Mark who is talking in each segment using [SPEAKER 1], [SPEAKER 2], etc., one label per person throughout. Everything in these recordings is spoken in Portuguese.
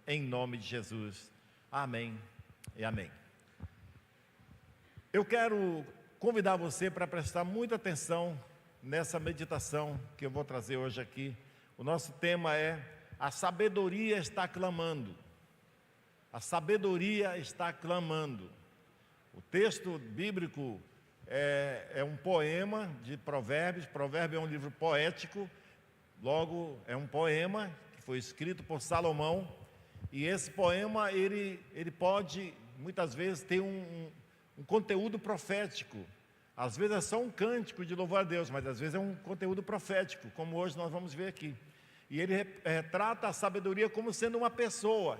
[SPEAKER 1] em nome de Jesus. Amém e amém. Eu quero convidar você para prestar muita atenção nessa meditação que eu vou trazer hoje aqui. O nosso tema é: a sabedoria está clamando. A sabedoria está clamando. O texto bíblico é um poema de Provérbios. Provérbios é um livro poético, logo é um poema que foi escrito por Salomão. E esse poema, ele pode, muitas vezes, ter um conteúdo profético. Às vezes é só um cântico de louvor a Deus, mas às vezes é um conteúdo profético, como hoje nós vamos ver aqui. E ele retrata a sabedoria como sendo uma pessoa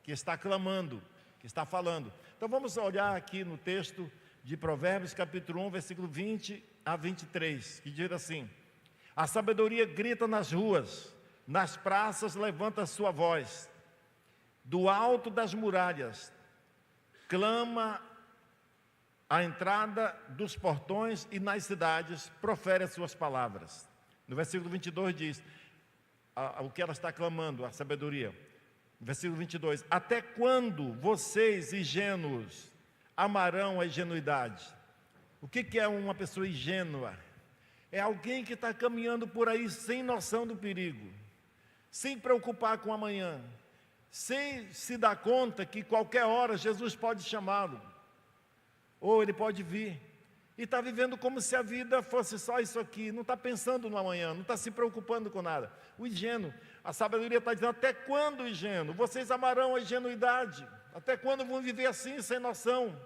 [SPEAKER 1] que está clamando, que está falando. Então vamos olhar aqui no texto de Provérbios, capítulo 1, versículo 20 a 23, que diz assim: a sabedoria grita nas ruas, nas praças levanta sua voz, do alto das muralhas clama à entrada dos portões e nas cidades profere as suas palavras. No versículo 22 diz o que ela está clamando, a sabedoria. Versículo 22: até quando vocês ingênuos amarão a ingenuidade? O que é uma pessoa ingênua? É alguém que está caminhando por aí sem noção do perigo, sem preocupar com amanhã, sem se dar conta que qualquer hora Jesus pode chamá-lo, ou ele pode vir, e está vivendo como se a vida fosse só isso aqui, não está pensando no amanhã, não está se preocupando com nada. O ingênuo, a sabedoria está dizendo: até quando, ingênuo, vocês amarão a ingenuidade? Até quando vão viver assim, sem noção?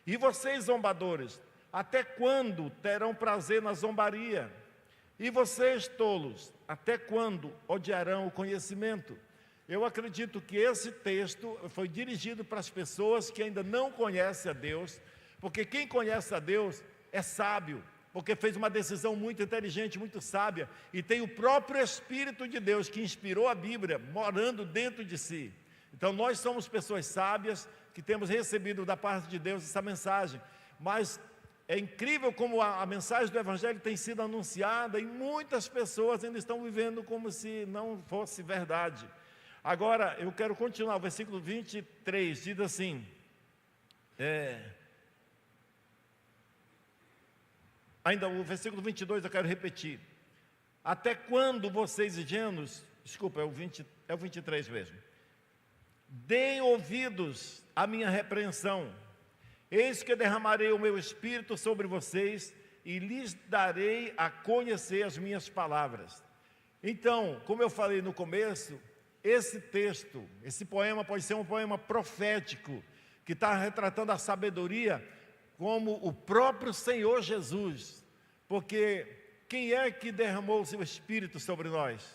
[SPEAKER 1] E vocês, zombadores, até quando terão prazer na zombaria? E vocês, tolos, até quando odiarão o conhecimento? Eu acredito que esse texto foi dirigido para as pessoas que ainda não conhecem a Deus, porque quem conhece a Deus é sábio, porque fez uma decisão muito inteligente, muito sábia, e tem o próprio Espírito de Deus que inspirou a Bíblia morando dentro de si. Então nós somos pessoas sábias que temos recebido da parte de Deus essa mensagem, mas é incrível como a mensagem do Evangelho tem sido anunciada e muitas pessoas ainda estão vivendo como se não fosse verdade. Agora eu quero continuar, o versículo 23 diz assim, ainda o versículo 22 eu quero repetir: até quando vocês ingênuos, desculpa, é o 23 mesmo, deem ouvidos à minha repreensão, eis que derramarei o meu espírito sobre vocês e lhes darei a conhecer as minhas palavras. Então, como eu falei no começo, esse texto, esse poema pode ser um poema profético, que está retratando a sabedoria como o próprio Senhor Jesus, porque quem é que derramou o seu Espírito sobre nós?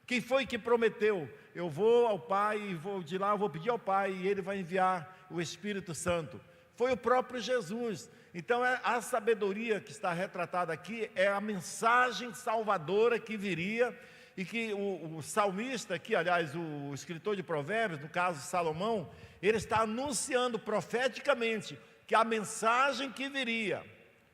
[SPEAKER 1] Quem foi que prometeu: eu vou ao Pai e vou de lá, eu vou pedir ao Pai e Ele vai enviar o Espírito Santo? Foi o próprio Jesus. Então a sabedoria que está retratada aqui é a mensagem salvadora que viria, e que o salmista aqui, aliás, o escritor de Provérbios, no caso Salomão, ele está anunciando profeticamente que a mensagem que viria,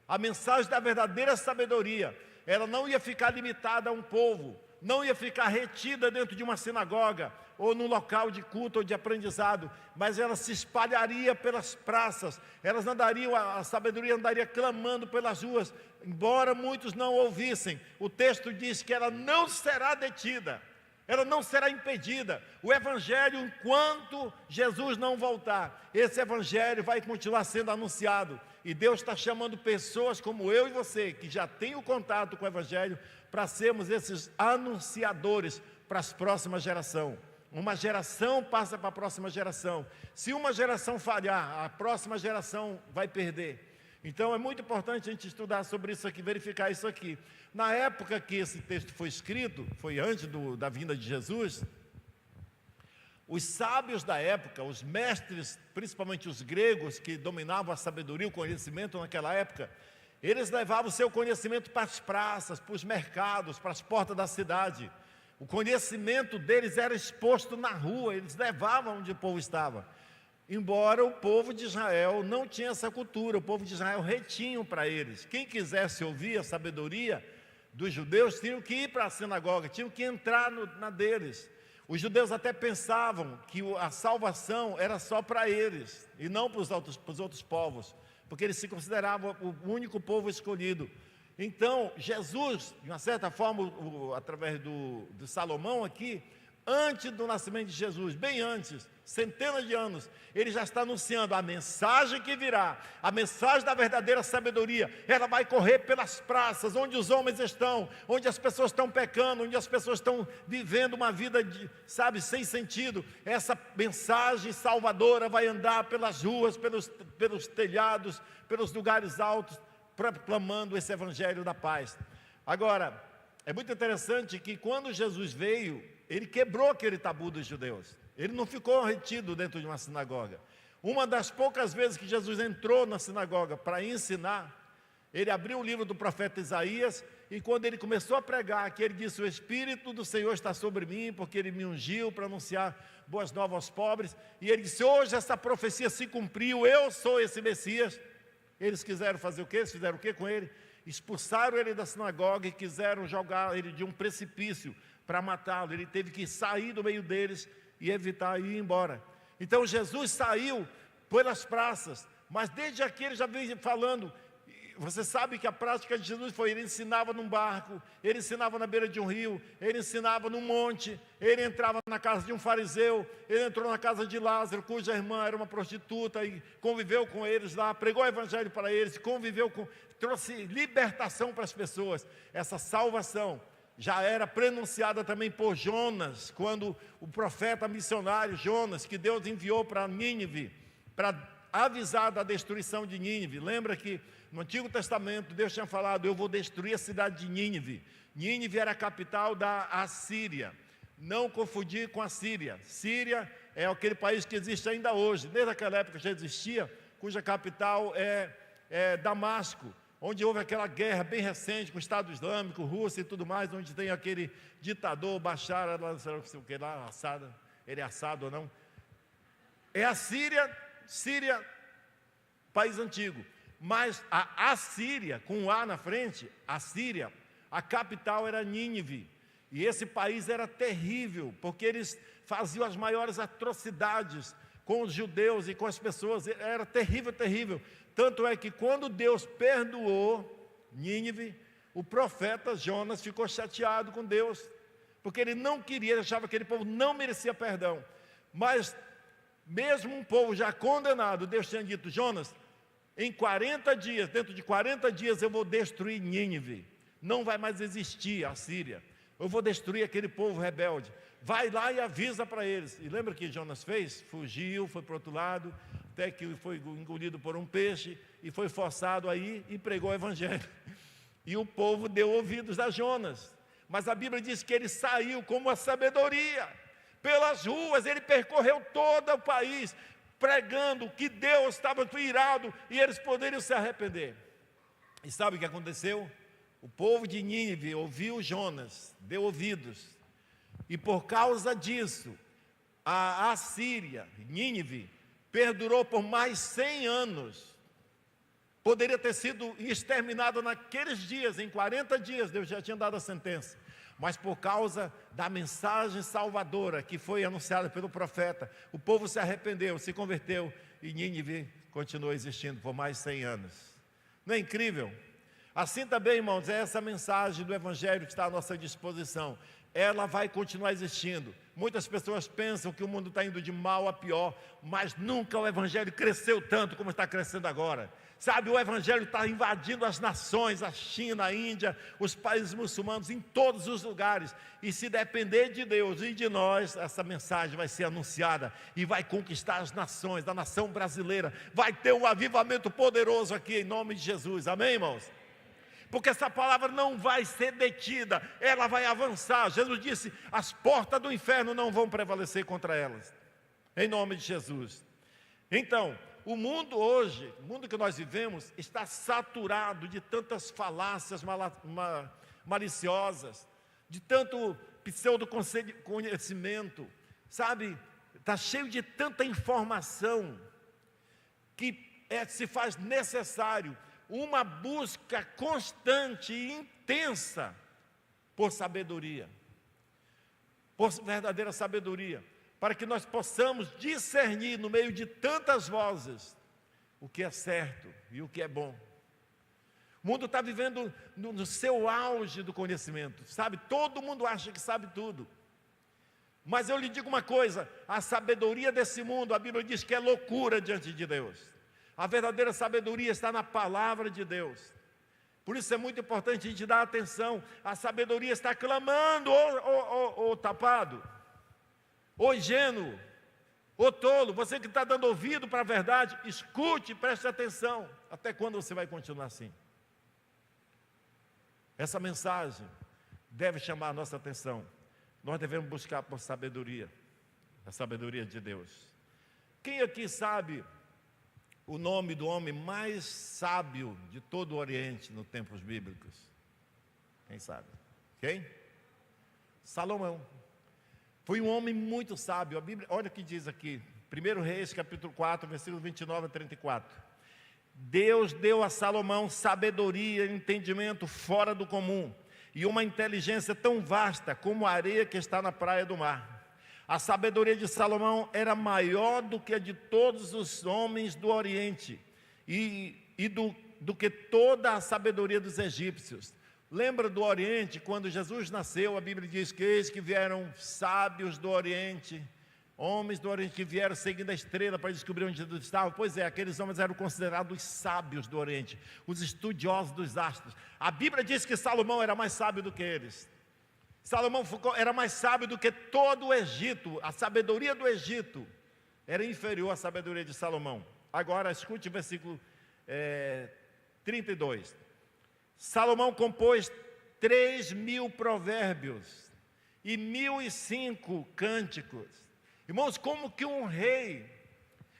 [SPEAKER 1] a mensagem da verdadeira sabedoria, ela não ia ficar limitada a um povo, não ia ficar retida dentro de uma sinagoga, ou num local de culto ou de aprendizado, mas ela se espalharia pelas praças, a sabedoria andaria clamando pelas ruas, embora muitos não ouvissem. O texto diz que ela não será detida, ela não será impedida. O Evangelho, enquanto Jesus não voltar, esse Evangelho vai continuar sendo anunciado, e Deus está chamando pessoas como eu e você, que já têm o contato com o Evangelho, para sermos esses anunciadores para as próximas gerações. Uma geração passa para a próxima geração. Se uma geração falhar, a próxima geração vai perder. Então é muito importante a gente estudar sobre isso aqui, verificar isso aqui. Na época que esse texto foi escrito, foi antes da vinda de Jesus, os sábios da época, os mestres, principalmente os gregos, que dominavam a sabedoria e o conhecimento naquela época, eles levavam o seu conhecimento para as praças, para os mercados, para as portas da cidade. O conhecimento deles era exposto na rua, eles levavam onde o povo estava. Embora o povo de Israel não tinha essa cultura, o povo de Israel retinha para eles. Quem quisesse ouvir a sabedoria dos judeus, tinham que ir para a sinagoga, tinham que entrar na deles. Os judeus até pensavam que a salvação era só para eles, e não para os outros povos, porque eles se consideravam o único povo escolhido. Então, Jesus, de uma certa forma, através de Salomão aqui, antes do nascimento de Jesus, bem antes, centenas de anos, ele já está anunciando a mensagem que virá, a mensagem da verdadeira sabedoria. Ela vai correr pelas praças, onde os homens estão, onde as pessoas estão pecando, onde as pessoas estão vivendo uma vida, sem sentido. Essa mensagem salvadora vai andar pelas ruas, pelos telhados, pelos lugares altos, proclamando esse evangelho da paz. Agora, é muito interessante que quando Jesus veio, ele quebrou aquele tabu dos judeus. Ele não ficou retido dentro de uma sinagoga. Uma das poucas vezes que Jesus entrou na sinagoga para ensinar, ele abriu o livro do profeta Isaías, e quando ele começou a pregar, que ele disse: o Espírito do Senhor está sobre mim, porque ele me ungiu para anunciar boas novas aos pobres. E ele disse: hoje essa profecia se cumpriu, eu sou esse Messias. Eles quiseram fazer o quê? Eles fizeram o quê com ele? Expulsaram ele da sinagoga e quiseram jogar ele de um precipício para matá-lo. Ele teve que sair do meio deles e evitar ir embora. Então Jesus saiu pelas praças, mas desde aqui ele já vem falando. Você sabe que a prática de Jesus foi: ele ensinava num barco, ele ensinava na beira de um rio, ele ensinava num monte, ele entrava na casa de um fariseu, ele entrou na casa de Lázaro, cuja irmã era uma prostituta, e conviveu com eles lá, pregou o evangelho para eles, trouxe libertação para as pessoas. Essa salvação já era prenunciada também por Jonas, quando o profeta missionário Jonas, que Deus enviou para Nínive, para avisar da destruição de Nínive. Lembra que no Antigo Testamento Deus tinha falado: eu vou destruir a cidade de Nínive. Nínive era a capital da Assíria. Não confundir com a Síria. Síria é aquele país que existe ainda hoje, desde aquela época já existia, cuja capital é Damasco, onde houve aquela guerra bem recente com o Estado Islâmico, Rússia e tudo mais, onde tem aquele ditador Bashar, não sei o que lá, Assad, ele é Assad ou não. É a Síria, país antigo. Mas a Assíria, com um A na frente, a Síria, a capital era Nínive. E esse país era terrível, porque eles faziam as maiores atrocidades com os judeus e com as pessoas. Era terrível, terrível. Tanto é que quando Deus perdoou Nínive, o profeta Jonas ficou chateado com Deus, porque ele não queria, ele achava que aquele povo não merecia perdão. Mas mesmo um povo já condenado, Deus tinha dito: Jonas, em 40 dias, dentro de 40 dias eu vou destruir Nínive. Não vai mais existir a Síria. Eu vou destruir aquele povo rebelde. Vai lá e avisa para eles. E lembra o que Jonas fez? Fugiu, foi para o outro lado, até que foi engolido por um peixe e foi forçado aí e pregou o evangelho. E o povo deu ouvidos a Jonas. Mas a Bíblia diz que ele saiu como a sabedoria. Pelas ruas, ele percorreu todo o país, pregando que Deus estava irado e eles poderiam se arrepender. E sabe o que aconteceu? O povo de Nínive ouviu Jonas, deu ouvidos, e por causa disso, a Assíria, Nínive, perdurou por mais 100 anos. Poderia ter sido exterminado naqueles dias, em 40 dias, Deus já tinha dado a sentença. Mas por causa da mensagem salvadora que foi anunciada pelo profeta, o povo se arrependeu, se converteu, e Nínive continuou existindo por mais 100 anos. Não é incrível? Assim também, irmãos, é essa mensagem do evangelho que está à nossa disposição. Ela vai continuar existindo. Muitas pessoas pensam que o mundo está indo de mal a pior, mas nunca o evangelho cresceu tanto como está crescendo agora. Sabe, o evangelho está invadindo as nações, a China, a Índia, os países muçulmanos, em todos os lugares. E se depender de Deus e de nós, essa mensagem vai ser anunciada e vai conquistar as nações, a nação brasileira. Vai ter um avivamento poderoso aqui em nome de Jesus. Amém, irmãos? Porque essa palavra não vai ser detida, ela vai avançar. Jesus disse: as portas do inferno não vão prevalecer contra elas, em nome de Jesus. Então, o mundo hoje, o mundo que nós vivemos, está saturado de tantas falácias maliciosas, de tanto pseudo-conhecimento, sabe? Está cheio de tanta informação, que se faz necessário uma busca constante e intensa por sabedoria. por verdadeira sabedoria, para que nós possamos discernir no meio de tantas vozes o que é certo e o que é bom. O mundo está vivendo no seu auge do conhecimento, sabe? Todo mundo acha que sabe tudo. Mas eu lhe digo uma coisa, a sabedoria desse mundo, a Bíblia diz que é loucura diante de Deus. A verdadeira sabedoria está na palavra de Deus. Por isso é muito importante a gente dar atenção. A sabedoria está clamando, ô tapado, ô ingênuo, ô tolo. Você que está dando ouvido para a verdade, escute, preste atenção. Até quando você vai continuar assim? Essa mensagem deve chamar a nossa atenção. Nós devemos buscar por sabedoria, a sabedoria de Deus. Quem aqui sabe o nome do homem mais sábio de todo o Oriente nos tempos bíblicos? Quem sabe? Quem? Salomão. Foi um homem muito sábio. A Bíblia, olha o que diz aqui, 1 Reis, capítulo 4, versículo 29 a 34. Deus deu a Salomão sabedoria e entendimento fora do comum, e uma inteligência tão vasta como a areia que está na praia do mar. A sabedoria de Salomão era maior do que a de todos os homens do Oriente, do que toda a sabedoria dos egípcios. Lembra do Oriente, quando Jesus nasceu, a Bíblia diz que eis que vieram sábios do Oriente, homens do Oriente que vieram seguindo a estrela para descobrir onde Jesus estava. Pois é, aqueles homens eram considerados sábios do Oriente, os estudiosos dos astros. A Bíblia diz que Salomão era mais sábio do que eles. Salomão era mais sábio do que todo o Egito. A sabedoria do Egito era inferior à sabedoria de Salomão. Agora escute o versículo 32. Salomão compôs 3.000 provérbios e 1.005 cânticos. Irmãos, como que um rei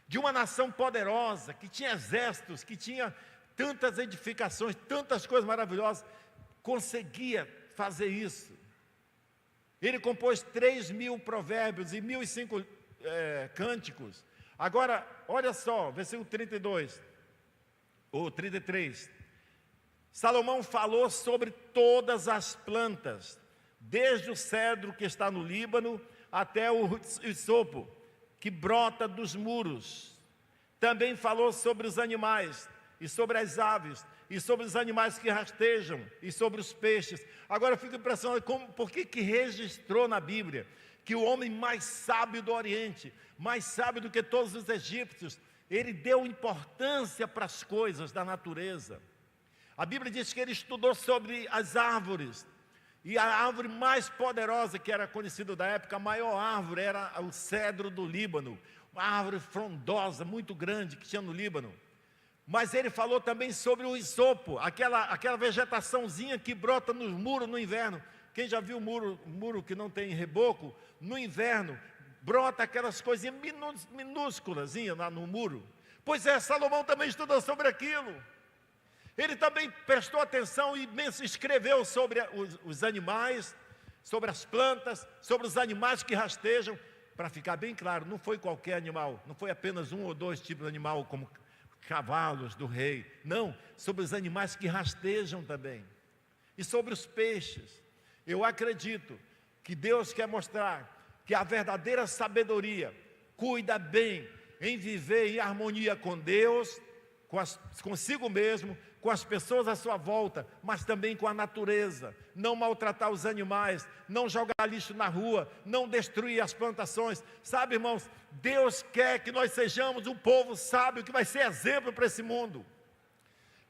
[SPEAKER 1] de uma nação poderosa, que tinha exércitos, que tinha tantas edificações, tantas coisas maravilhosas, conseguia fazer isso? Ele compôs 3.000 provérbios e 1.005 cânticos. Agora, olha só, versículo 32, ou 33. Salomão falou sobre todas as plantas, desde o cedro que está no Líbano, até o isopo, que brota dos muros. Também falou sobre os animais, e sobre as aves, e sobre os animais que rastejam, e sobre os peixes. Agora eu fico impressionado, por que registrou na Bíblia, que o homem mais sábio do Oriente, mais sábio do que todos os egípcios, ele deu importância para as coisas da natureza. A Bíblia diz que ele estudou sobre as árvores, e a árvore mais poderosa que era conhecida da época, a maior árvore era o cedro do Líbano, uma árvore frondosa, muito grande que tinha no Líbano. Mas ele falou também sobre o isopo, aquela vegetaçãozinha que brota nos muros no inverno. Quem já viu muro que não tem reboco? No inverno, brota aquelas coisinhas minúsculas lá no muro. Pois é, Salomão também estudou sobre aquilo. Ele também prestou atenção e escreveu sobre os animais, sobre as plantas, sobre os animais que rastejam. Para ficar bem claro, não foi qualquer animal, não foi apenas um ou dois tipos de animal, como cavalos do rei. Não, sobre os animais que rastejam também. E sobre os peixes. Eu acredito que Deus quer mostrar que a verdadeira sabedoria cuida bem em viver em harmonia com Deus, consigo mesmo, com as pessoas à sua volta, mas também com a natureza. Não maltratar os animais, não jogar lixo na rua, não destruir as plantações. Sabe, irmãos, Deus quer que nós sejamos um povo sábio, que vai ser exemplo para esse mundo.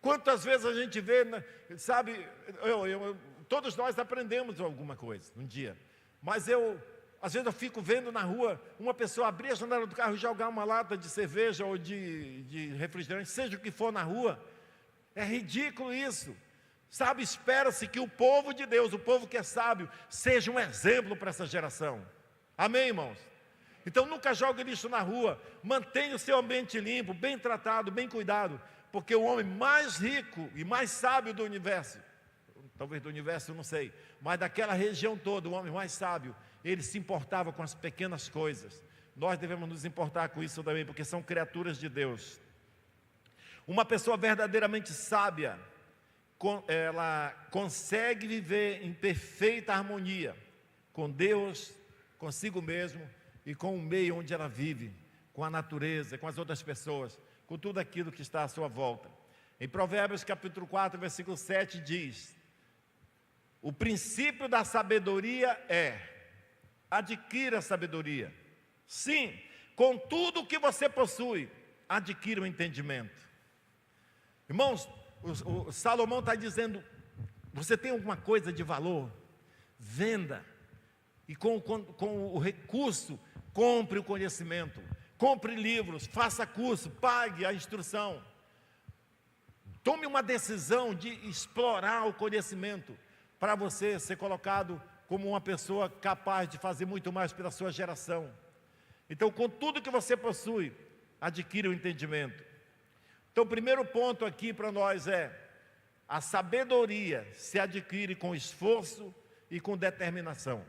[SPEAKER 1] Quantas vezes a gente vê, sabe, todos nós aprendemos alguma coisa um dia, mas às vezes eu fico vendo na rua uma pessoa abrir a janela do carro e jogar uma lata de cerveja ou de refrigerante, seja o que for na rua. É ridículo isso, sabe? Espera-se que o povo de Deus, o povo que é sábio, seja um exemplo para essa geração. Amém, irmãos? Então nunca jogue lixo na rua, mantenha o seu ambiente limpo, bem tratado, bem cuidado, porque o homem mais rico e mais sábio do universo, talvez do universo, eu não sei, mas daquela região toda, o homem mais sábio, ele se importava com as pequenas coisas. Nós devemos nos importar com isso também, porque são criaturas de Deus. Uma pessoa verdadeiramente sábia, ela consegue viver em perfeita harmonia com Deus, consigo mesmo e com o meio onde ela vive, com a natureza, com as outras pessoas, com tudo aquilo que está à sua volta. Em Provérbios capítulo 4, versículo 7 diz: o princípio da sabedoria é: adquira a sabedoria. Sim, com tudo que você possui, adquira o entendimento. Irmãos, o Salomão está dizendo: você tem alguma coisa de valor? Venda. E com o recurso, compre o conhecimento. Compre livros, faça curso, pague a instrução. Tome uma decisão de explorar o conhecimento para você ser colocado como uma pessoa capaz de fazer muito mais pela sua geração. Então, com tudo que você possui, adquira o entendimento. Então, o primeiro ponto aqui para nós é: a sabedoria se adquire com esforço e com determinação.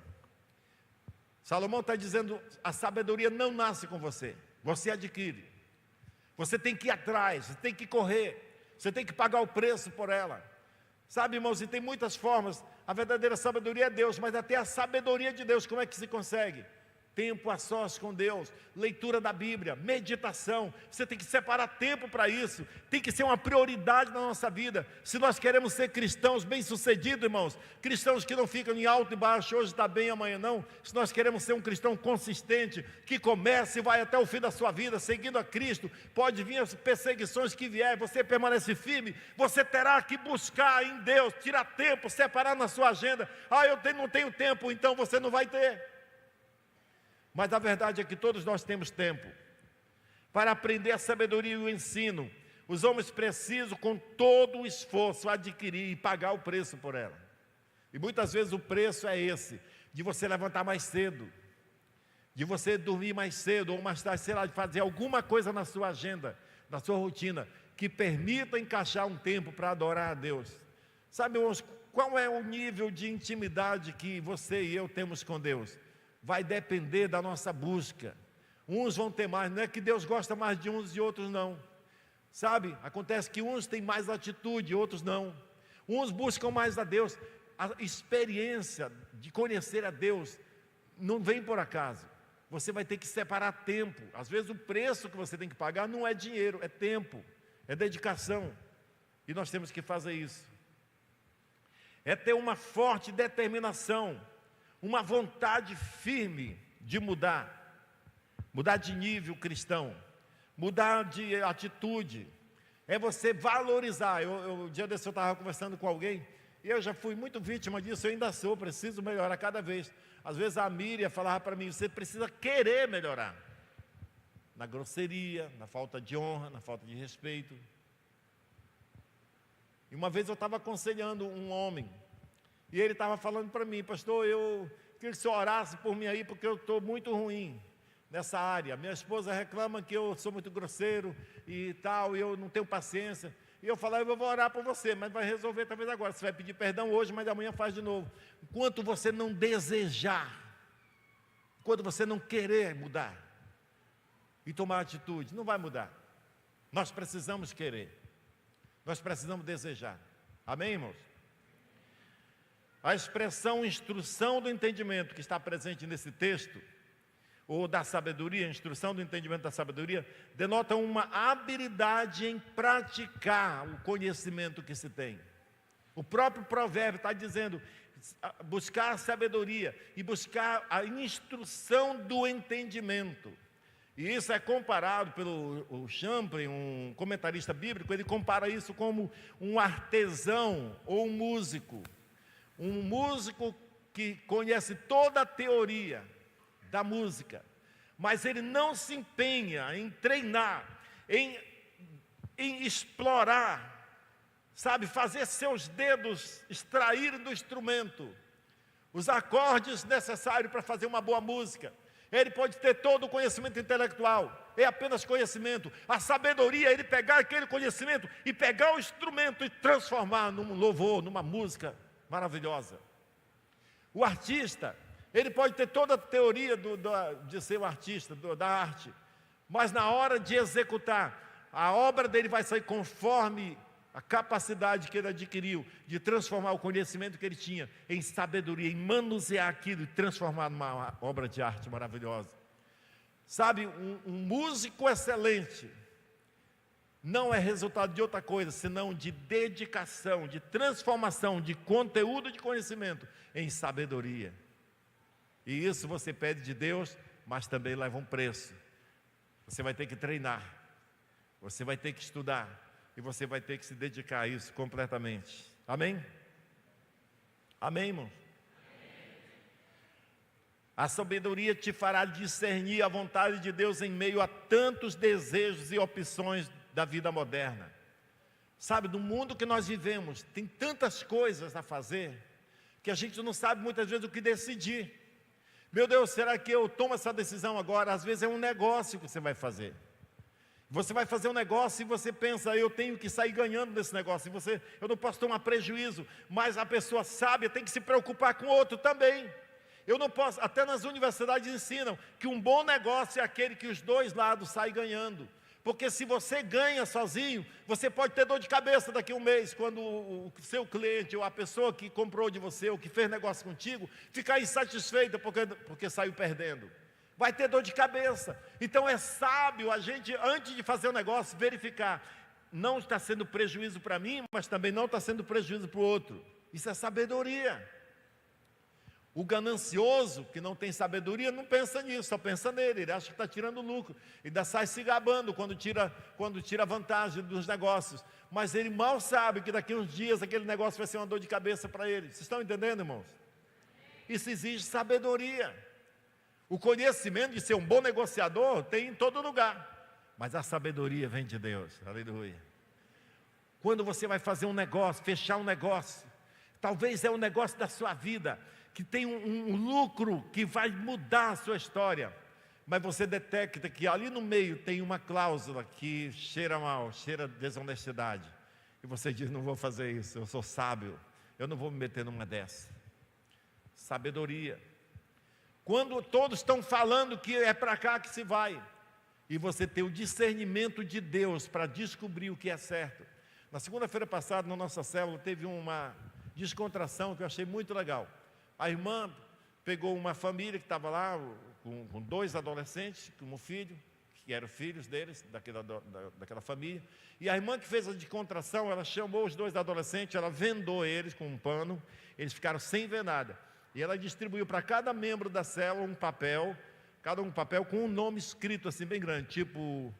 [SPEAKER 1] Salomão está dizendo: a sabedoria não nasce com você, você adquire. Você tem que ir atrás, você tem que correr, você tem que pagar o preço por ela. Sabe, irmãos, e tem muitas formas. A verdadeira sabedoria é Deus, mas até a sabedoria de Deus, como é que se consegue? Tempo a sós com Deus, leitura da Bíblia, meditação. Você tem que separar tempo para isso, tem que ser uma prioridade na nossa vida. Se nós queremos ser cristãos bem-sucedidos, irmãos, cristãos que não ficam em alto e baixo, hoje está bem, amanhã não. Se nós queremos ser um cristão consistente, que comece e vai até o fim da sua vida, seguindo a Cristo, pode vir as perseguições que vier, você permanece firme, você terá que buscar em Deus, tirar tempo, separar na sua agenda. Não tenho tempo, então você não vai ter. Mas a verdade é que todos nós temos tempo para aprender a sabedoria e o ensino. Os homens precisam, com todo o esforço, adquirir e pagar o preço por ela. E muitas vezes o preço é esse: de você levantar mais cedo, de você dormir mais cedo ou mais tarde, sei lá, de fazer alguma coisa na sua agenda, na sua rotina, que permita encaixar um tempo para adorar a Deus. Sabe, irmãos, qual é o nível de intimidade que você e eu temos com Deus? Vai depender da nossa busca. Uns vão ter mais, não é que Deus gosta mais de uns e outros não. Sabe, acontece que uns têm mais atitude, outros não. Uns buscam mais a Deus. A experiência de conhecer a Deus não vem por acaso. Você vai ter que separar tempo. Às vezes o preço que você tem que pagar não é dinheiro, é tempo, é dedicação. E nós temos que fazer isso. É ter uma forte determinação, uma vontade firme de mudar de nível cristão, mudar de atitude. É você valorizar. Um dia desse eu estava conversando com alguém, e eu já fui muito vítima disso, eu ainda sou, preciso melhorar cada vez. Às vezes a Miriam falava para mim: você precisa querer melhorar, na grosseria, na falta de honra, na falta de respeito. E uma vez eu estava aconselhando um homem, e ele estava falando para mim: pastor, eu queria que o senhor orasse por mim aí, porque eu estou muito ruim nessa área. Minha esposa reclama que eu sou muito grosseiro e tal, e eu não tenho paciência. E eu falei: eu vou orar por você, mas vai resolver talvez agora. Você vai pedir perdão hoje, mas amanhã faz de novo. Enquanto você não desejar, enquanto você não querer mudar e tomar atitude, não vai mudar. Nós precisamos querer, nós precisamos desejar. Amém, irmãos? A expressão instrução do entendimento que está presente nesse texto, ou da sabedoria, instrução do entendimento da sabedoria, denota uma habilidade em praticar o conhecimento que se tem. O próprio provérbio está dizendo: buscar a sabedoria e buscar a instrução do entendimento. E isso é comparado pelo Champlin, um comentarista bíblico. Ele compara isso como um artesão ou um músico. Um músico que conhece toda a teoria da música, mas ele não se empenha em treinar, em explorar, sabe, fazer seus dedos extraírem do instrumento os acordes necessários para fazer uma boa música. Ele pode ter todo o conhecimento intelectual, é apenas conhecimento. A sabedoria é ele pegar aquele conhecimento e pegar o instrumento e transformar num louvor, numa música maravilhosa. O artista, ele pode ter toda a teoria de ser um artista, da arte, mas na hora de executar, a obra dele vai sair conforme a capacidade que ele adquiriu de transformar o conhecimento que ele tinha em sabedoria, em manusear aquilo e transformar numa obra de arte maravilhosa. Sabe, um músico excelente não é resultado de outra coisa, senão de dedicação, de transformação, de conteúdo de conhecimento em sabedoria. E isso você pede de Deus, mas também leva um preço. Você vai ter que treinar, você vai ter que estudar, e você vai ter que se dedicar a isso completamente. Amém? Amém, irmão? A sabedoria te fará discernir a vontade de Deus em meio a tantos desejos e opções da vida moderna. Sabe, no mundo que nós vivemos, tem tantas coisas a fazer, que a gente não sabe muitas vezes o que decidir. Meu Deus, será que eu tomo essa decisão agora? Às vezes é um negócio que você vai fazer. Você vai fazer um negócio e você pensa, eu tenho que sair ganhando desse negócio. E eu não posso tomar prejuízo, mas a pessoa sábia tem que se preocupar com o outro também. Eu não posso, até nas universidades ensinam que um bom negócio é aquele que os dois lados saem ganhando. Porque se você ganha sozinho, você pode ter dor de cabeça daqui a um mês, quando o seu cliente ou a pessoa que comprou de você ou que fez negócio contigo, ficar insatisfeita porque saiu perdendo. Vai ter dor de cabeça. Então é sábio a gente, antes de fazer o negócio, verificar. Não está sendo prejuízo para mim, mas também não está sendo prejuízo para o outro. Isso é sabedoria. O ganancioso, que não tem sabedoria, não pensa nisso, só pensa nele. Ele acha que está tirando lucro. Ainda sai se gabando quando tira vantagem dos negócios. Mas ele mal sabe que daqui a uns dias aquele negócio vai ser uma dor de cabeça para ele. Vocês estão entendendo, irmãos? Isso exige sabedoria. O conhecimento de ser um bom negociador tem em todo lugar. Mas a sabedoria vem de Deus. Aleluia. Quando você vai fazer um negócio, fechar um negócio, talvez é um negócio da sua vida, que tem um lucro que vai mudar a sua história, mas você detecta que ali no meio tem uma cláusula que cheira mal, cheira desonestidade, e você diz, não vou fazer isso, eu sou sábio, eu não vou me meter numa dessa. Sabedoria. Quando todos estão falando que é para cá que se vai, e você tem o discernimento de Deus para descobrir o que é certo. Na segunda-feira passada, na nossa célula, teve uma descontração que eu achei muito legal. A irmã pegou uma família que estava lá, com 2 adolescentes, com um filho, que eram filhos deles, daquela família. E a irmã que fez a descontração, ela chamou os 2 adolescentes, ela vendou eles com um pano, eles ficaram sem ver nada. E ela distribuiu para cada membro da célula um papel, cada um papel com um nome escrito assim bem grande, tipo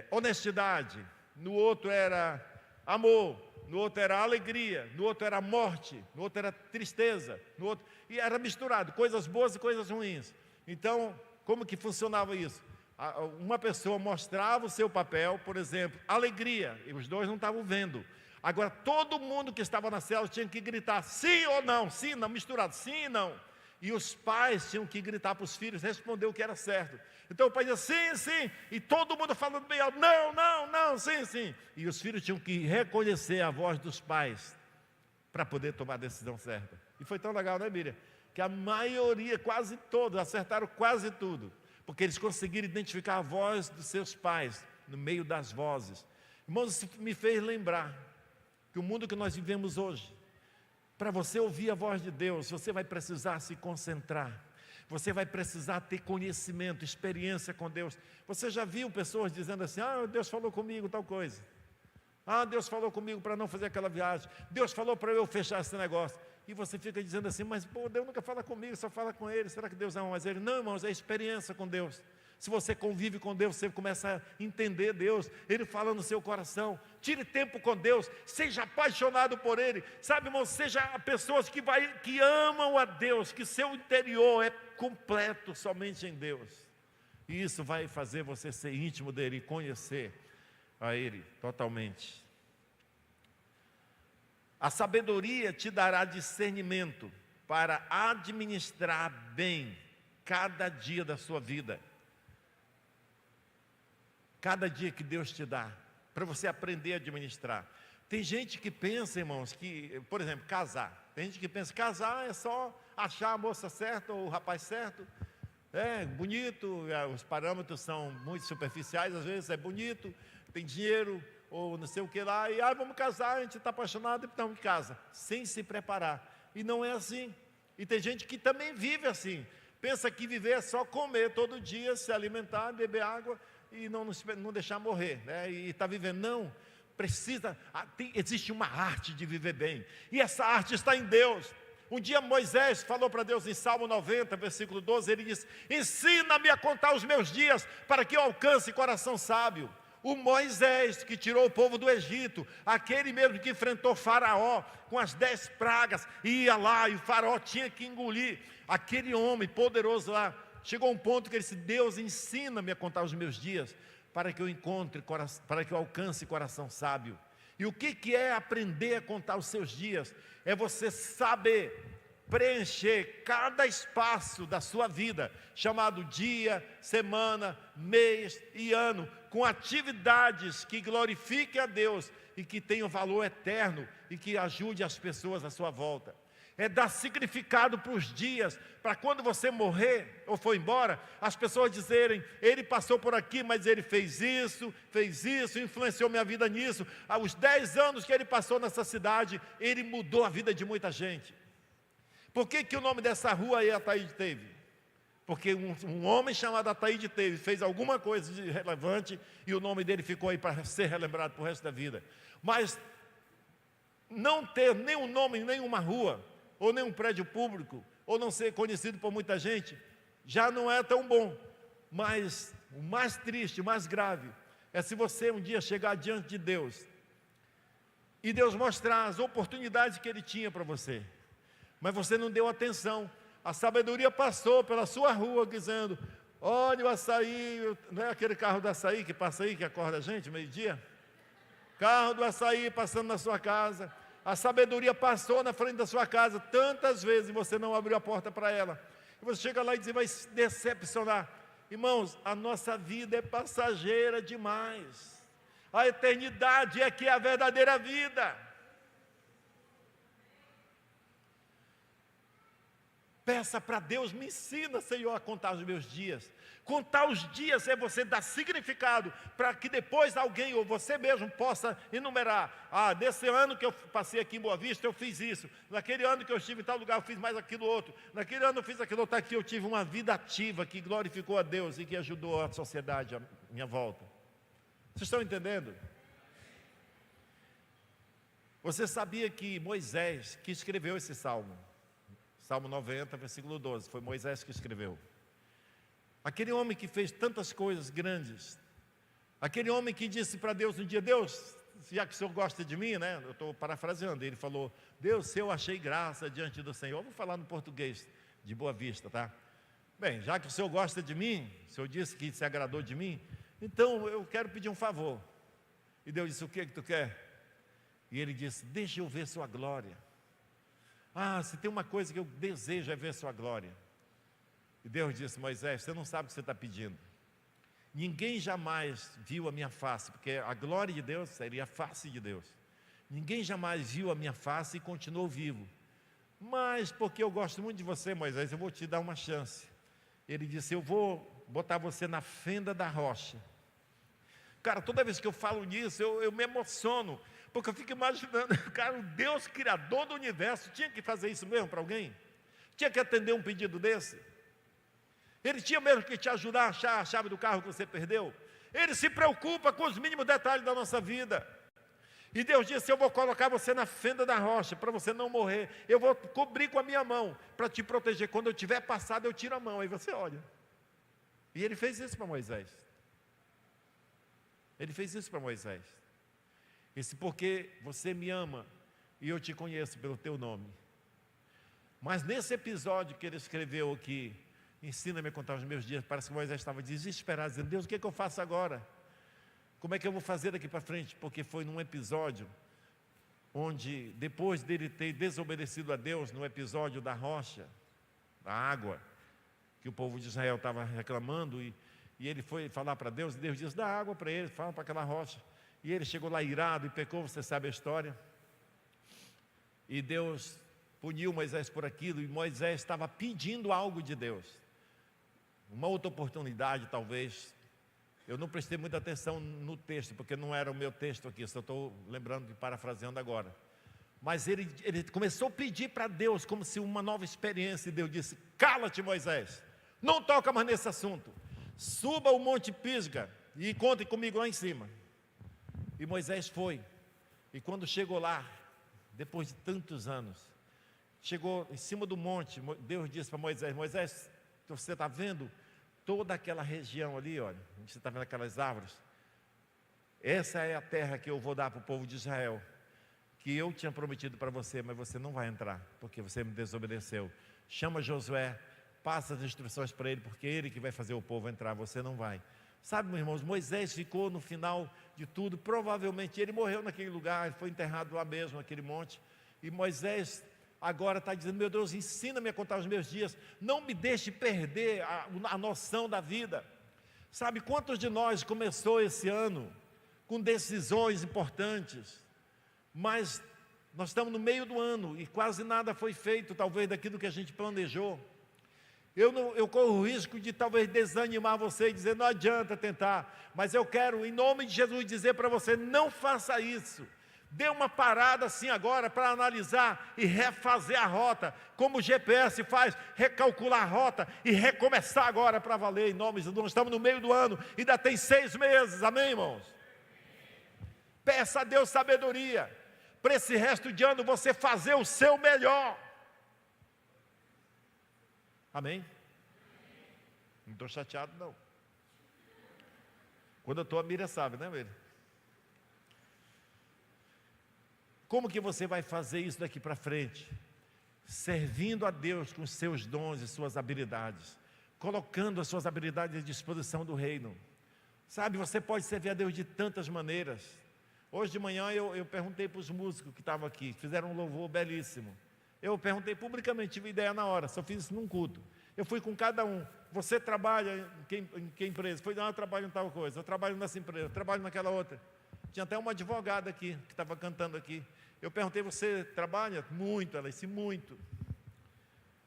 [SPEAKER 1] honestidade, no outro era amor, no outro era alegria, no outro era morte, no outro era tristeza, no outro, e era misturado, coisas boas e coisas ruins. Então, como que funcionava isso? Uma pessoa mostrava o seu papel, por exemplo, alegria, e os 2 não estavam vendo. Agora, todo mundo que estava na célula tinha que gritar sim ou não, sim, não, misturado, sim e não. E os pais tinham que gritar para os filhos, responder o que era certo. Então o pai dizia sim, sim, e todo mundo falando bem alto, não, não, não, sim, sim. E os filhos tinham que reconhecer a voz dos pais para poder tomar a decisão certa. E foi tão legal, né, Miriam? Que a maioria, quase todos, acertaram quase tudo, porque eles conseguiram identificar a voz dos seus pais no meio das vozes. Irmãos, isso me fez lembrar que o mundo que nós vivemos hoje, para você ouvir a voz de Deus, você vai precisar se concentrar, você vai precisar ter conhecimento, experiência com Deus. Você já viu pessoas dizendo assim, Deus falou comigo tal coisa, Deus falou comigo para não fazer aquela viagem, Deus falou para eu fechar esse negócio, e você fica dizendo assim, mas Deus nunca fala comigo, só fala com Ele, será que Deus ama mais Ele? Não, irmãos, é experiência com Deus. Se você convive com Deus, você começa a entender Deus, Ele fala no seu coração. Tire tempo com Deus, seja apaixonado por Ele. Sabe, irmão, seja pessoas que amam a Deus, que seu interior é completo somente em Deus. E isso vai fazer você ser íntimo dEle e conhecer a Ele totalmente. A sabedoria te dará discernimento para administrar bem cada dia da sua vida. Cada dia que Deus te dá, para você aprender a administrar. Tem gente que pensa, irmãos, que, por exemplo, casar. Tem gente que pensa que casar é só achar a moça certa ou o rapaz certo. É bonito, os parâmetros são muito superficiais, às vezes é bonito, tem dinheiro, ou não sei o que lá, e vamos casar, a gente está apaixonado, então casa, sem se preparar. E não é assim. E tem gente que também vive assim, pensa que viver é só comer todo dia, se alimentar, beber água e não deixar morrer, né? E está vivendo. Não, existe uma arte de viver bem, e essa arte está em Deus. Um dia Moisés falou para Deus em Salmo 90, versículo 12, ele disse: ensina-me a contar os meus dias, para que eu alcance coração sábio. O Moisés que tirou o povo do Egito, aquele mesmo que enfrentou Faraó com as 10 pragas, ia lá e o Faraó tinha que engolir, aquele homem poderoso lá, chegou a um ponto que ele disse: Deus, ensina-me a contar os meus dias, para que eu para que eu alcance coração sábio. E o que é aprender a contar os seus dias? É você saber preencher cada espaço da sua vida, chamado dia, semana, mês e ano, com atividades que glorifiquem a Deus e que tenham valor eterno e que ajude as pessoas à sua volta. É dar significado para os dias, para quando você morrer ou for embora, as pessoas dizerem: ele passou por aqui, mas ele fez isso, influenciou minha vida nisso. Aos 10 anos que ele passou nessa cidade, ele mudou a vida de muita gente. Por que o nome dessa rua aí é Ataíde Teve? Porque um homem chamado Ataíde Teve fez alguma coisa de relevante e o nome dele ficou aí para ser relembrado para o resto da vida. Mas não ter nenhum nome em nenhuma rua, ou nenhum prédio público, ou não ser conhecido por muita gente, já não é tão bom. Mas o mais triste, o mais grave, é se você um dia chegar diante de Deus, e Deus mostrar as oportunidades que Ele tinha para você, mas você não deu atenção. A sabedoria passou pela sua rua dizendo: olha o açaí, não é aquele carro do açaí que passa aí, que acorda a gente meio-dia? Carro do açaí passando na sua casa. A sabedoria passou na frente da sua casa tantas vezes e você não abriu a porta para ela. E você chega lá e vai se decepcionar. Irmãos, a nossa vida é passageira demais. A eternidade é que é a verdadeira vida. Peça para Deus: me ensina, Senhor, a contar os meus dias. Contar os dias é você dar significado, para que depois alguém ou você mesmo possa enumerar: desse ano que eu passei aqui em Boa Vista, eu fiz isso. Naquele ano que eu estive em tal lugar, eu fiz mais aquilo outro. Naquele ano eu fiz aquilo outro. Aqui eu tive uma vida ativa que glorificou a Deus e que ajudou a sociedade à minha volta. Vocês estão entendendo? Você sabia que Moisés, que escreveu esse salmo, Salmo 90, versículo 12, foi Moisés que escreveu. Aquele homem que fez tantas coisas grandes, aquele homem que disse para Deus um dia: Deus, já que o Senhor gosta de mim, né? Eu estou parafraseando, ele falou: Deus, se eu achei graça diante do Senhor, vou falar no português de Boa Vista, tá? Bem, já que o Senhor gosta de mim, o Senhor disse que se agradou de mim, então eu quero pedir um favor. E Deus disse: o que tu quer? E ele disse: deixa eu ver sua glória. Se tem uma coisa que eu desejo é ver sua glória. E Deus disse: Moisés, você não sabe o que você está pedindo. Ninguém jamais viu a minha face, porque a glória de Deus seria a face de Deus. Ninguém jamais viu a minha face e continuou vivo. Mas porque eu gosto muito de você, Moisés, eu vou te dar uma chance. Ele disse: eu vou botar você na fenda da rocha. Cara, toda vez que eu falo nisso, eu me emociono, porque eu fico imaginando, cara, o Deus criador do universo tinha que fazer isso mesmo para alguém? Tinha que atender um pedido desse? Ele tinha mesmo que te ajudar a achar a chave do carro que você perdeu? Ele se preocupa com os mínimos detalhes da nossa vida. E Deus disse: eu vou colocar você na fenda da rocha, para você não morrer. Eu vou cobrir com a minha mão, para te proteger. Quando eu tiver passado, eu tiro a mão. Aí você olha. E ele fez isso para Moisés. Ele fez isso para Moisés. Disse: porque você me ama e eu te conheço pelo teu nome. Mas nesse episódio que ele escreveu aqui, ensina-me a contar os meus dias, parece que Moisés estava desesperado, dizendo: Deus, o que é que eu faço agora? Como é que eu vou fazer daqui para frente? Porque foi num episódio onde, depois dele ter desobedecido a Deus, no episódio da rocha, da água, que o povo de Israel estava reclamando, e ele foi falar para Deus, e Deus disse: dá água para ele, fala para aquela rocha. E ele chegou lá irado e pecou, você sabe a história. E Deus puniu Moisés por aquilo, e Moisés estava pedindo algo de Deus. Uma outra oportunidade, talvez. Eu não prestei muita atenção no texto, porque não era o meu texto aqui, só estou lembrando e parafraseando agora. Mas ele começou a pedir para Deus, como se uma nova experiência, e Deus disse: cala-te, Moisés, não toca mais nesse assunto, suba o Monte Pisga e conte comigo lá em cima. E Moisés foi, e quando chegou lá, depois de tantos anos, chegou em cima do monte, Deus disse para Moisés: Moisés, você está vendo toda aquela região ali, olha, você está vendo aquelas árvores? Essa é a terra que eu vou dar para o povo de Israel, que eu tinha prometido para você, mas você não vai entrar, porque você me desobedeceu. Chama Josué, passa as instruções para ele, porque é ele que vai fazer o povo entrar, você não vai. Sabe, meus irmãos, Moisés ficou no final de tudo, provavelmente ele morreu naquele lugar, ele foi enterrado lá mesmo, naquele monte, e Moisés agora está dizendo: meu Deus, ensina-me a contar os meus dias, não me deixe perder a noção da vida. Sabe, quantos de nós começou esse ano com decisões importantes, mas nós estamos no meio do ano e quase nada foi feito, talvez, daquilo que a gente planejou. Eu corro o risco de talvez desanimar você e dizer: não adianta tentar, mas eu quero, em nome de Jesus, dizer para você: não faça isso. Dê uma parada assim agora para analisar e refazer a rota, como o GPS faz, recalcular a rota e recomeçar agora para valer, em nome de Jesus. Nós estamos no meio do ano, ainda tem 6 meses, amém, irmãos? Peça a Deus sabedoria, para esse resto de ano você fazer o seu melhor. Amém? Não estou chateado não. Quando eu estou, a Miriam sabe, né, Miriam? Como que você vai fazer isso daqui para frente? Servindo a Deus com os seus dons e suas habilidades, colocando as suas habilidades à disposição do reino. Sabe, você pode servir a Deus de tantas maneiras. Hoje de manhã eu perguntei para os músicos que estavam aqui, fizeram um louvor belíssimo. Eu perguntei publicamente, tive ideia na hora, só fiz isso num culto. Eu fui com cada um: você trabalha em que empresa? Foi: não, eu trabalho em tal coisa, eu trabalho nessa empresa, eu trabalho naquela outra. Tinha até uma advogada aqui, que estava cantando aqui. Eu perguntei: você trabalha? Muito. Ela disse: muito.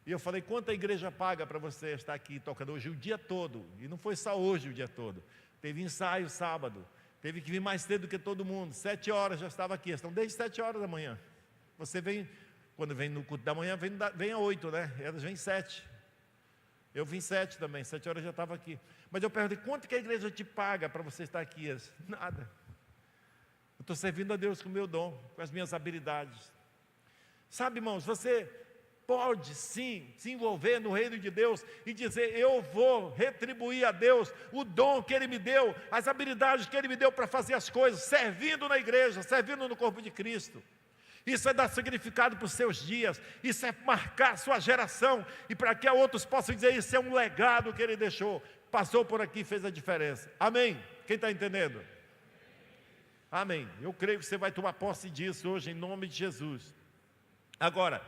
[SPEAKER 1] E eu falei: quanto a igreja paga para você estar aqui tocando hoje o dia todo? E não foi só hoje o dia todo. Teve ensaio sábado, teve que vir mais cedo do que todo mundo. 7 horas já estava aqui, estão desde 7 horas da manhã. Você vem, quando vem no culto da manhã, vem a 8, né? Elas vêm 7. Eu vim 7 também, 7 horas já estava aqui. Mas eu perguntei: quanto que a igreja te paga para você estar aqui? Eu disse: nada. Eu estou servindo a Deus com o meu dom, com as minhas habilidades. Sabe, irmãos, você pode sim se envolver no reino de Deus e dizer: eu vou retribuir a Deus o dom que Ele me deu, as habilidades que Ele me deu para fazer as coisas, servindo na igreja, servindo no corpo de Cristo. Isso é dar significado para os seus dias, isso é marcar a sua geração, e para que outros possam dizer: isso é um legado que Ele deixou, passou por aqui e fez a diferença. Amém? Quem está entendendo? Amém. Eu creio que você vai tomar posse disso hoje, em nome de Jesus. Agora,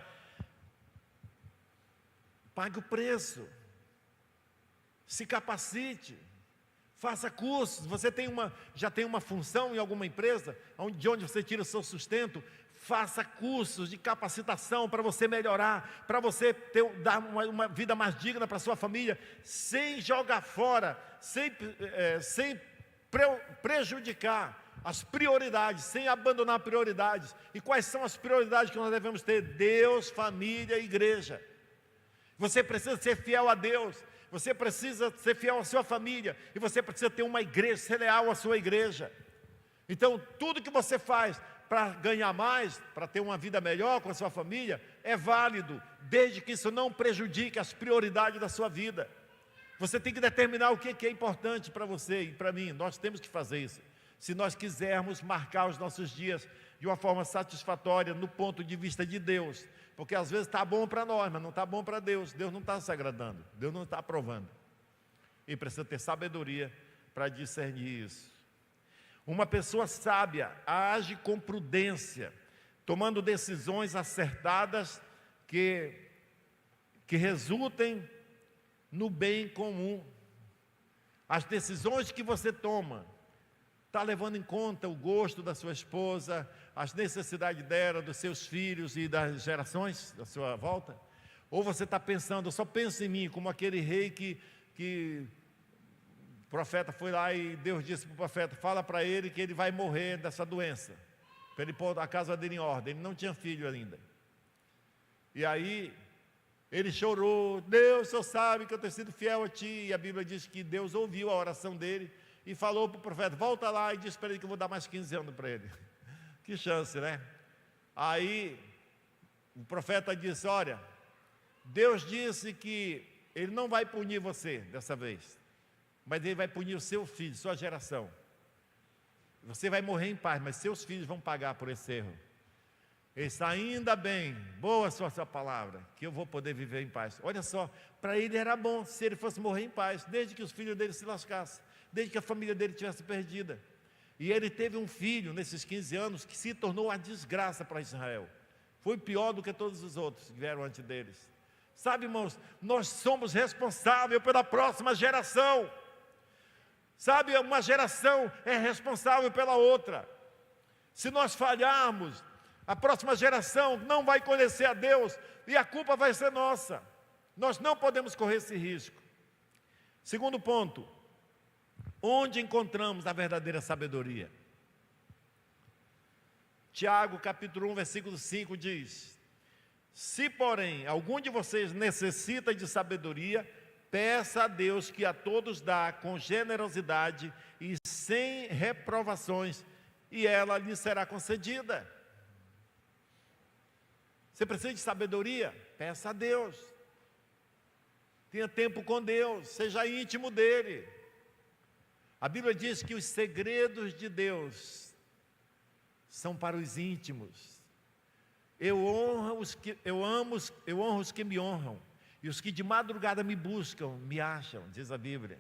[SPEAKER 1] pague o preço, se capacite, faça cursos. Você já tem uma função em alguma empresa, de onde você tira o seu sustento. Faça cursos de capacitação para você melhorar, para você dar uma vida mais digna para a sua família, sem jogar fora, sem prejudicar as prioridades, sem abandonar prioridades. E quais são as prioridades que nós devemos ter? Deus, família e igreja. Você precisa ser fiel a Deus, você precisa ser fiel à sua família, e você precisa ter uma igreja, ser leal à sua igreja. Então, tudo que você faz para ganhar mais, para ter uma vida melhor com a sua família, é válido, desde que isso não prejudique as prioridades da sua vida. Você tem que determinar o que é importante para você e para mim. Nós temos que fazer isso, se nós quisermos marcar os nossos dias de uma forma satisfatória no ponto de vista de Deus. Porque às vezes está bom para nós, mas não está bom para Deus. Deus não está se agradando, Deus não está aprovando. E precisa ter sabedoria para discernir isso. Uma pessoa sábia age com prudência, tomando decisões acertadas que resultem no bem comum. As decisões que você toma, está levando em conta o gosto da sua esposa, as necessidades dela, dos seus filhos e das gerações da sua volta? Ou você está pensando: eu só penso em mim, como aquele rei que O profeta foi lá e Deus disse para o profeta: fala para ele que ele vai morrer dessa doença, para ele pôr a casa dele em ordem. Ele não tinha filho ainda. E aí ele chorou: Deus, o Senhor sabe que eu tenho sido fiel a Ti. E a Bíblia diz que Deus ouviu a oração dele e falou para o profeta: volta lá e diz para ele que eu vou dar mais 15 anos para ele. Que chance, né? Aí o profeta disse: olha, Deus disse que Ele não vai punir você dessa vez, mas Ele vai punir o seu filho, sua geração. Você vai morrer em paz, mas seus filhos vão pagar por esse erro. Ele disse: ainda bem, boa sua palavra, que eu vou poder viver em paz. Olha só, para ele era bom se ele fosse morrer em paz, desde que os filhos dele se lascassem, desde que a família dele tivesse perdida. E ele teve um filho nesses 15 anos que se tornou uma desgraça para Israel. Foi pior do que todos os outros que vieram antes deles. Sabe, irmãos, nós somos responsáveis pela próxima geração. Sabe, uma geração é responsável pela outra. Se nós falharmos, a próxima geração não vai conhecer a Deus e a culpa vai ser nossa. Nós não podemos correr esse risco. Segundo ponto: onde encontramos a verdadeira sabedoria? Tiago capítulo 1, versículo 5 diz: se porém algum de vocês necessita de sabedoria, peça a Deus, que a todos dá com generosidade e sem reprovações, e ela lhe será concedida. Você precisa de sabedoria? Peça a Deus. Tenha tempo com Deus, seja íntimo dele. A Bíblia diz que os segredos de Deus são para os íntimos. Eu honro os que me honram, e os que de madrugada me buscam, me acham, diz a Bíblia.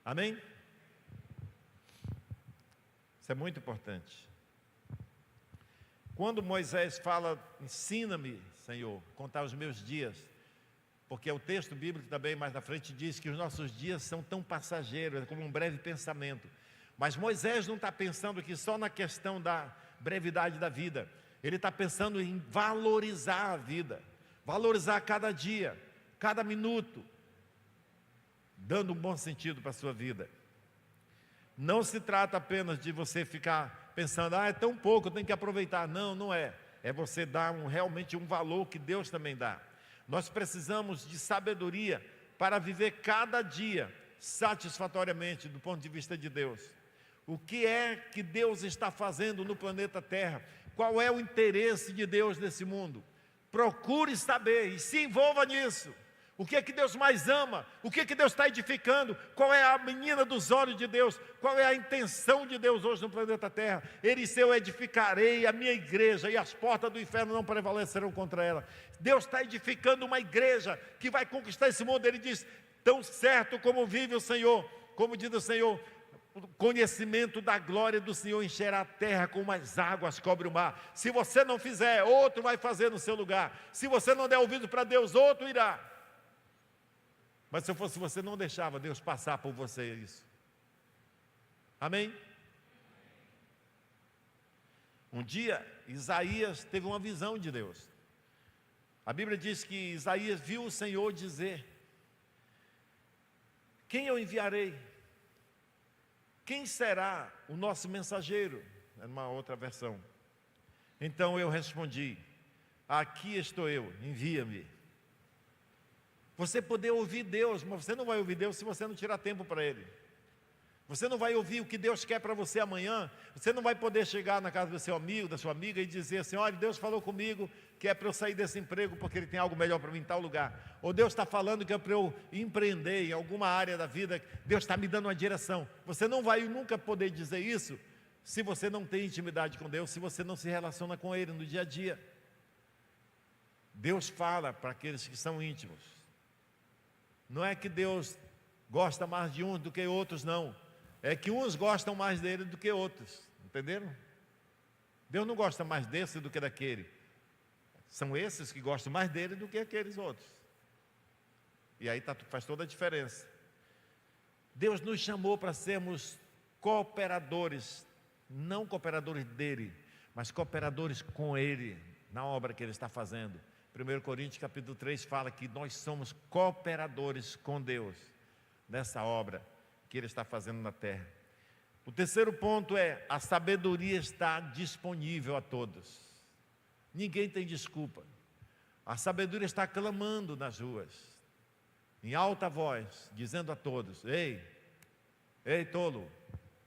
[SPEAKER 1] Amém? Isso é muito importante. Quando Moisés fala: ensina-me, Senhor, contar os meus dias, porque o texto bíblico também mais na frente diz que os nossos dias são tão passageiros, é como um breve pensamento. Mas Moisés não está pensando aqui só na questão da brevidade da vida. Ele está pensando em valorizar a vida, valorizar cada dia, cada minuto, dando um bom sentido para a sua vida. Não se trata apenas de você ficar pensando: é tão pouco, eu tenho que aproveitar. Não, não é. É você dar realmente um valor que Deus também dá. Nós precisamos de sabedoria para viver cada dia satisfatoriamente do ponto de vista de Deus. O que é que Deus está fazendo no planeta Terra? Qual é o interesse de Deus nesse mundo? Procure saber e se envolva nisso. O que é que Deus mais ama? O que é que Deus está edificando? Qual é a menina dos olhos de Deus? Qual é a intenção de Deus hoje no planeta Terra? Ele disse: eu edificarei a minha igreja e as portas do inferno não prevalecerão contra ela. Deus está edificando uma igreja que vai conquistar esse mundo. Ele diz: tão certo como vive o Senhor, como diz o Senhor, o conhecimento da glória do Senhor encherá a terra como as águas cobrem o mar. Se você não fizer, outro vai fazer no seu lugar. Se você não der ouvido para Deus, outro irá. Mas se eu fosse você, não deixava Deus passar por você isso. Amém? Um dia, Isaías teve uma visão de Deus. A Bíblia diz que Isaías viu o Senhor dizer: quem eu enviarei? Quem será o nosso mensageiro? É uma outra versão. Então eu respondi: aqui estou eu, envia-me. Você poder ouvir Deus, mas você não vai ouvir Deus se você não tirar tempo para Ele. Você não vai ouvir o que Deus quer para você amanhã. Você não vai poder chegar na casa do seu amigo, da sua amiga e dizer assim: olha, Deus falou comigo que é para eu sair desse emprego porque Ele tem algo melhor para mim em tal lugar. Ou Deus está falando que é para eu empreender em alguma área da vida, Deus está me dando uma direção. Você não vai nunca poder dizer isso se você não tem intimidade com Deus, se você não se relaciona com Ele no dia a dia. Deus fala para aqueles que são íntimos. Não é que Deus gosta mais de uns do que outros, não. É que uns gostam mais dele do que outros. Entenderam? Deus não gosta mais desse do que daquele. São esses que gostam mais dele do que aqueles outros. E aí faz toda a diferença. Deus nos chamou para sermos cooperadores, não cooperadores dele, mas cooperadores com Ele, na obra que Ele está fazendo. 1 Coríntios capítulo 3 fala que nós somos cooperadores com Deus. nessa obra que Ele está fazendo na terra. O terceiro ponto é: a sabedoria está disponível a todos. Ninguém tem desculpa. A sabedoria está clamando nas ruas, em alta voz, dizendo a todos: ei tolo,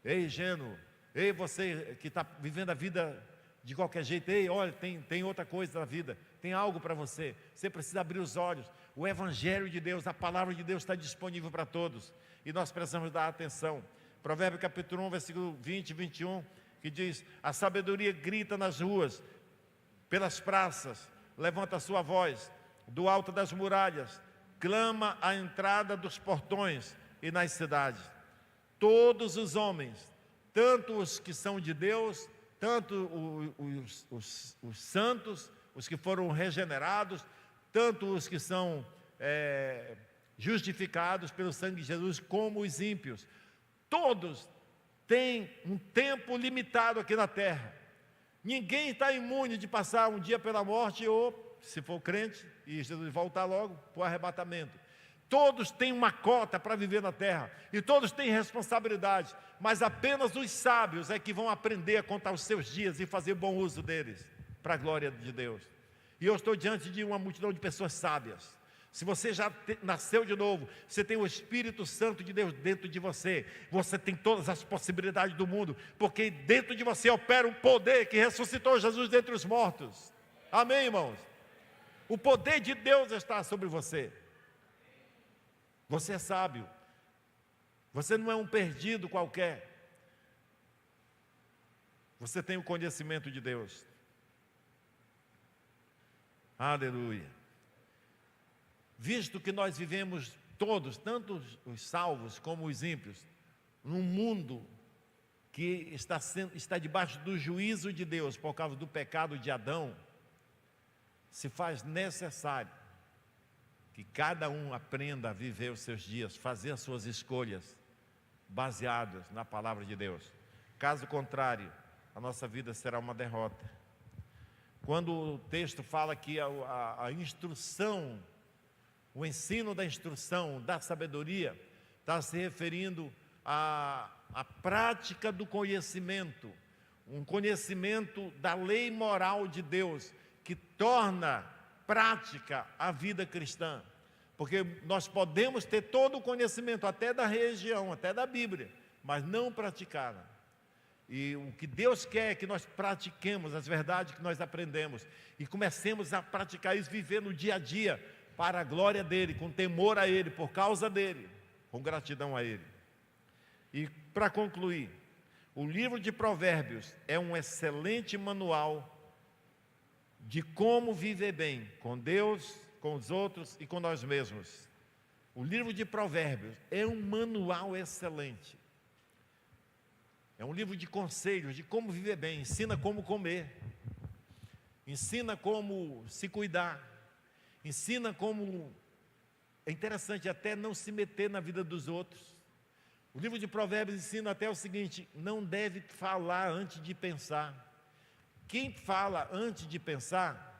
[SPEAKER 1] ei ingênuo, ei você que está vivendo a vida de qualquer jeito, ei, olha, tem outra coisa na vida, tem algo para você, você precisa abrir os olhos. O Evangelho de Deus, a palavra de Deus está disponível para todos, e nós precisamos dar atenção. Provérbios capítulo 1, versículo 20 e 21, que diz: a sabedoria grita nas ruas, pelas praças, levanta a sua voz, do alto das muralhas, clama à entrada dos portões e nas cidades. Todos os homens, tanto os que são de Deus, tanto os santos, os que foram regenerados, tanto os que são justificados pelo sangue de Jesus, como os ímpios, todos têm um tempo limitado aqui na terra. Ninguém está imune de passar um dia pela morte, ou, se for crente, e Jesus voltar logo, para o arrebatamento. Todos têm uma cota para viver na terra, e todos têm responsabilidade, mas apenas os sábios é que vão aprender a contar os seus dias e fazer bom uso deles, para a glória de Deus. E eu estou diante de uma multidão de pessoas sábias. Se você já nasceu de novo, você tem o Espírito Santo de Deus dentro de você, você tem todas as possibilidades do mundo, porque dentro de você opera um poder que ressuscitou Jesus dentre os mortos. Amém, irmãos? O poder de Deus está sobre você. Você é sábio, você não é um perdido qualquer, você tem o conhecimento de Deus. Aleluia. Visto que nós vivemos todos, tanto os salvos como os ímpios, num mundo que está debaixo do juízo de Deus por causa do pecado de Adão, se faz necessário que cada um aprenda a viver os seus dias, fazer as suas escolhas baseadas na palavra de Deus. Caso contrário, a nossa vida será uma derrota. Quando o texto fala que a instrução, o ensino da instrução, da sabedoria, está se referindo à prática do conhecimento, um conhecimento da lei moral de Deus, que torna prática a vida cristã. Porque nós podemos ter todo o conhecimento, até da religião, até da Bíblia, mas não praticá-la. E o que Deus quer é que nós pratiquemos as verdades que nós aprendemos, e comecemos a praticar isso, viver no dia a dia, para a glória dEle, com temor a Ele, por causa dEle, com gratidão a Ele. E para concluir, o livro de Provérbios é um excelente manual de como viver bem com Deus, com os outros e com nós mesmos. O livro de Provérbios é um manual excelente. É um livro de conselhos de como viver bem, ensina como comer, ensina como se cuidar, ensina como, é interessante, até não se meter na vida dos outros. O livro de Provérbios ensina até o seguinte: não deve falar antes de pensar. Quem fala antes de pensar,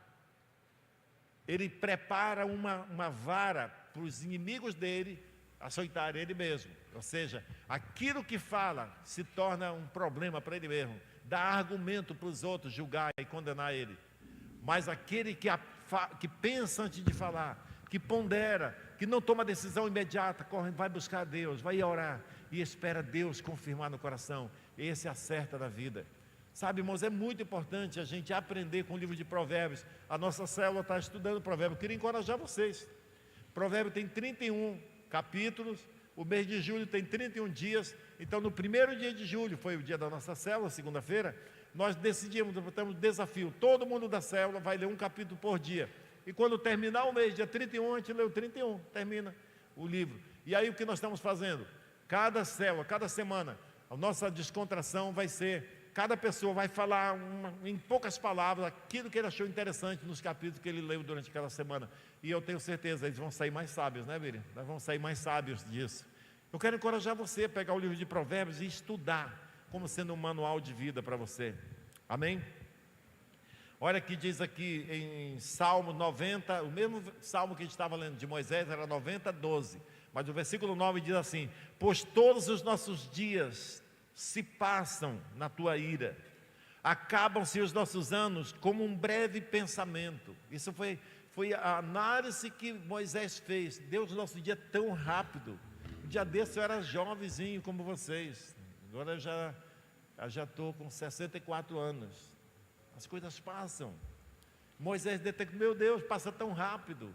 [SPEAKER 1] ele prepara uma vara para os inimigos dele açoitarem ele mesmo. Ou seja, aquilo que fala se torna um problema para ele mesmo, dá argumento para os outros julgar e condenar ele. Mas aquele que pensa antes de falar, que pondera, que não toma decisão imediata, corre, vai buscar a Deus, vai orar e espera Deus confirmar no coração, esse acerta da vida. Sabe, irmãos, é muito importante a gente aprender com o livro de Provérbios. A nossa célula está estudando Provérbios. Eu queria encorajar vocês. Provérbios tem 31 capítulos, o mês de julho tem 31 dias. Então, no primeiro dia de julho, foi o dia da nossa célula, segunda-feira, nós decidimos, temos um desafio. Todo mundo da célula vai ler um capítulo por dia. E quando terminar o mês, dia 31, a gente lê o 31, termina o livro. E aí o que nós estamos fazendo? Cada célula, cada semana, a nossa descontração vai ser... Cada pessoa vai falar em poucas palavras aquilo que ele achou interessante nos capítulos que ele leu durante aquela semana. E eu tenho certeza, eles vão sair mais sábios, né, Miriam? Nós vamos sair mais sábios disso. Eu quero encorajar você a pegar o livro de Provérbios e estudar como sendo um manual de vida para você. Amém? Olha que diz aqui em Salmo 90, o mesmo salmo que a gente estava lendo de Moisés era 90, 12. Mas o versículo 9 diz assim: pois todos os nossos dias se passam na tua ira, acabam-se os nossos anos como um breve pensamento. Isso foi a análise que Moisés fez. Deus, nosso dia é tão rápido. Um dia desse eu era jovenzinho como vocês, agora eu já estou com 64 anos. As coisas passam. Moisés detectou: meu Deus, passa tão rápido.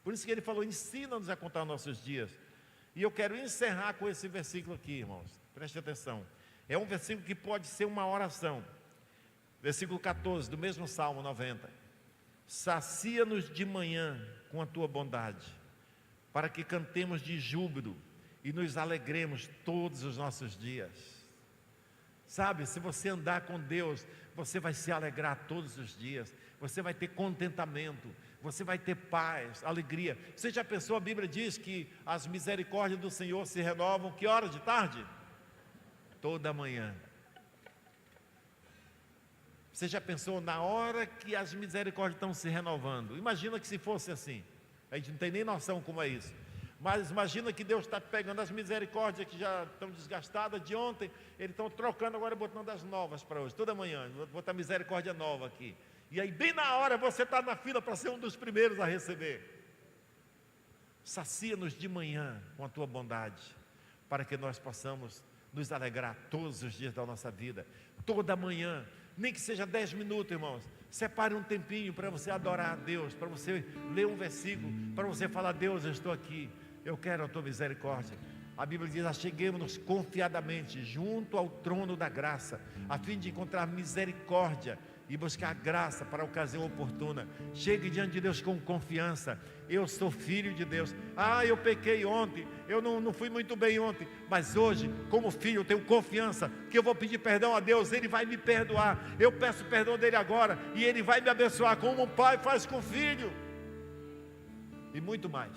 [SPEAKER 1] Por isso que ele falou: ensina-nos a contar nossos dias. E eu quero encerrar com esse versículo aqui, irmãos, preste atenção. É um versículo que pode ser uma oração. Versículo 14 do mesmo Salmo 90: sacia-nos de manhã com a tua bondade, para que cantemos de júbilo e nos alegremos todos os nossos dias. Sabe, se você andar com Deus, você vai se alegrar todos os dias, você vai ter contentamento, você vai ter paz, alegria. Você já pensou, a Bíblia diz que as misericórdias do Senhor se renovam, que hora de tarde? Toda manhã. Você já pensou na hora que as misericórdias estão se renovando? Imagina que se fosse assim, a gente não tem nem noção como é isso. Mas imagina que Deus está pegando as misericórdias que já estão desgastadas de ontem, Ele está trocando agora e botando as novas para hoje, toda manhã, vou botar misericórdia nova aqui. E aí bem na hora você está na fila para ser um dos primeiros a receber. Sacia-nos de manhã com a tua bondade, para que nós possamos nos alegrar todos os dias da nossa vida, toda manhã, nem que seja 10 minutos, irmãos. Separe um tempinho para você adorar a Deus, para você ler um versículo, para você falar: Deus, eu estou aqui, eu quero a tua misericórdia. A Bíblia diz: acheguemos-nos confiadamente junto ao trono da graça, a fim de encontrar misericórdia e buscar graça para a ocasião oportuna. Chegue diante de Deus com confiança: eu sou filho de Deus. Eu pequei ontem, eu não fui muito bem ontem, mas hoje, como filho, eu tenho confiança que eu vou pedir perdão a Deus, Ele vai me perdoar. Eu peço perdão dEle agora e Ele vai me abençoar, como um pai faz com o filho. E muito mais.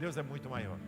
[SPEAKER 1] Deus é muito maior.